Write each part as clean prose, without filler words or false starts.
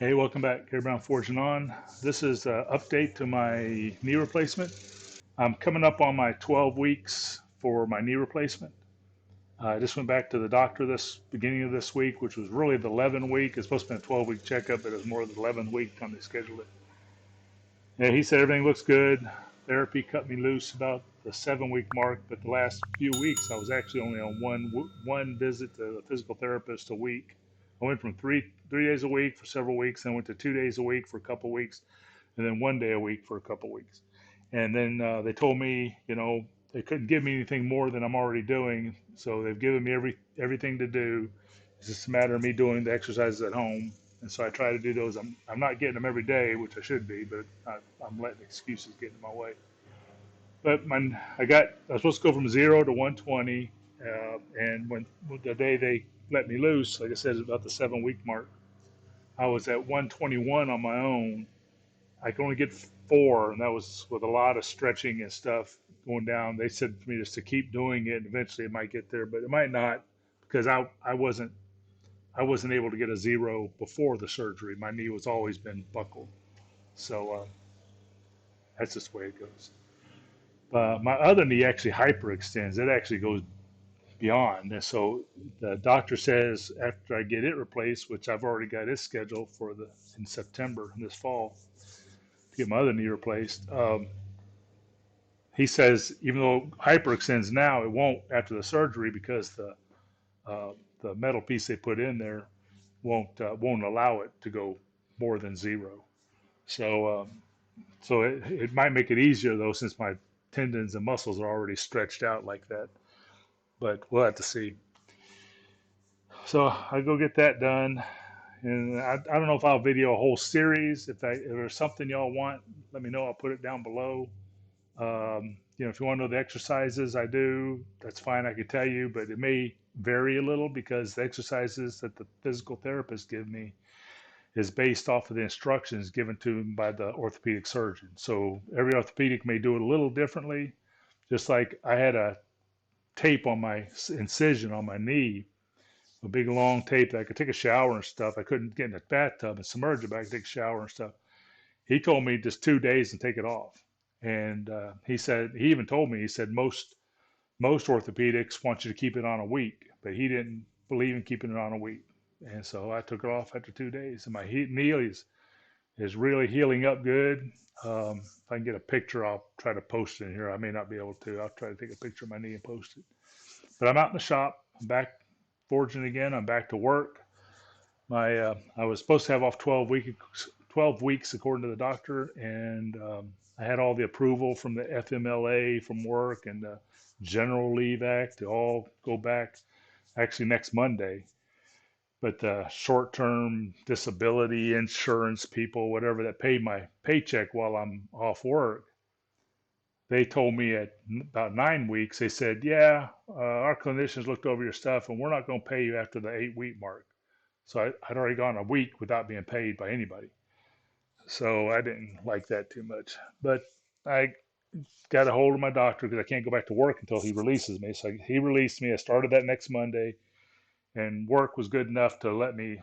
Hey, welcome back. Gary Brown Forging On. This is an update to my knee replacement. I'm coming up on my 12 weeks for my knee replacement. I just went back to the doctor this beginning of this week, which was really the 11th week. It's supposed to be a 12-week checkup, but it was more the 11th week time they scheduled it. Yeah, he said everything looks good. Therapy cut me loose about the 7-week mark, but the last few weeks I was actually only on one visit to the physical therapist a week. I went from three days a week for several weeks, then went to 2 days a week for a couple of weeks, and then one day a week for a couple of weeks. And then they told me, they couldn't give me anything more than I'm already doing, so they've given me everything to do. It's just a matter of me doing the exercises at home, and so I try to do those. I'm not getting them every day, which I should be, but I'm letting excuses get in my way. But I was supposed to go from 0 to 120, and when the day they let me loose, like I said, it's about the 7-week mark. I was at 121 on my own. I could only get 4, and that was with a lot of stretching and stuff going down. They said to me just to keep doing it, and eventually it might get there, but it might not because I wasn't able to get a 0 before the surgery. My knee was always been buckled, so that's just the way it goes. My other knee actually hyperextends. It actually goes beyond, and so the doctor says after I get it replaced, which I've already got it scheduled for the in September this fall to get my other knee replaced. He says even though hyperextends now, it won't after the surgery because the metal piece they put in there won't allow it to go more than 0. So it might make it easier though since my tendons and muscles are already stretched out like that. But we'll have to see. So I go get that done, and I don't know if I'll video a whole series. If there's something y'all want, let me know. I'll put it down below. If you want to know the exercises I do, that's fine. I could tell you, but it may vary a little because the exercises that the physical therapist give me is based off of the instructions given to him by the orthopedic surgeon. So every orthopedic may do it a little differently. Just like I had a tape on my incision on my knee, a big long tape that I could take a shower and stuff. I couldn't get in the bathtub and submerge it, but I could take a shower and stuff. He told me just 2 days and take it off. And he even told me, he said most orthopedics want you to keep it on a week, but he didn't believe in keeping it on a week. And so I took it off after 2 days, and my knee is really healing up good. If I can get a picture, I'll try to post it in here. I may not be able to. I'll try to take a picture of my knee and post it. But I'm out in the shop. I'm back forging again. I'm back to work. I was supposed to have off 12 weeks according to the doctor, and I had all the approval from the FMLA from work and the General Leave Act to all go back actually next Monday. But the short-term disability insurance people, whatever that paid my paycheck while I'm off work, they told me at about 9 weeks, they said, yeah, our clinicians looked over your stuff and we're not going to pay you after the 8-week mark. So I'd already gone a week without being paid by anybody. So I didn't like that too much. But I got a hold of my doctor because I can't go back to work until he releases me. So he released me. I started that next Monday, and work was good enough to let me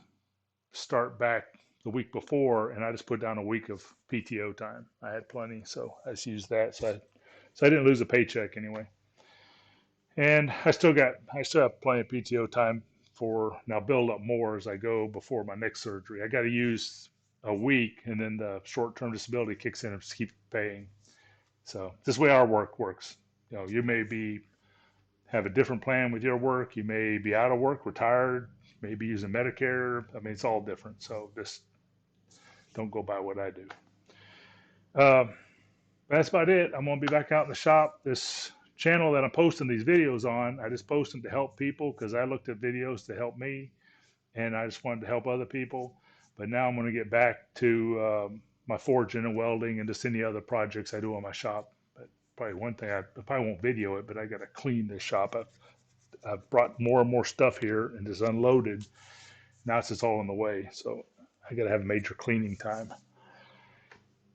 start back the week before, and I just put down a week of PTO time. I had plenty, so I just used that. So I didn't lose a paycheck anyway. And I still have plenty of PTO time for now build up more as I go before my next surgery. I got to use a week, and then the short-term disability kicks in and just keep paying. So this is the way our work works. You may have a different plan with your work. You may be out of work, retired, maybe using Medicare. I mean, it's all different. So just don't go by what I do. Uh, that's about it. I'm going to be back out in the shop. This channel that I'm posting these videos on, I just post them to help people because I looked at videos to help me, and I just wanted to help other people. But now I'm going to get back to my forging and welding and just any other projects I do on my shop. But probably one thing, I probably won't video it, but I got to clean this shop. I've brought more and more stuff here and just unloaded. Now it's just all in the way. So I got to have major cleaning time.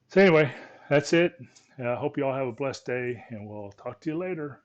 So anyway, that's it. I hope you all have a blessed day, and we'll talk to you later.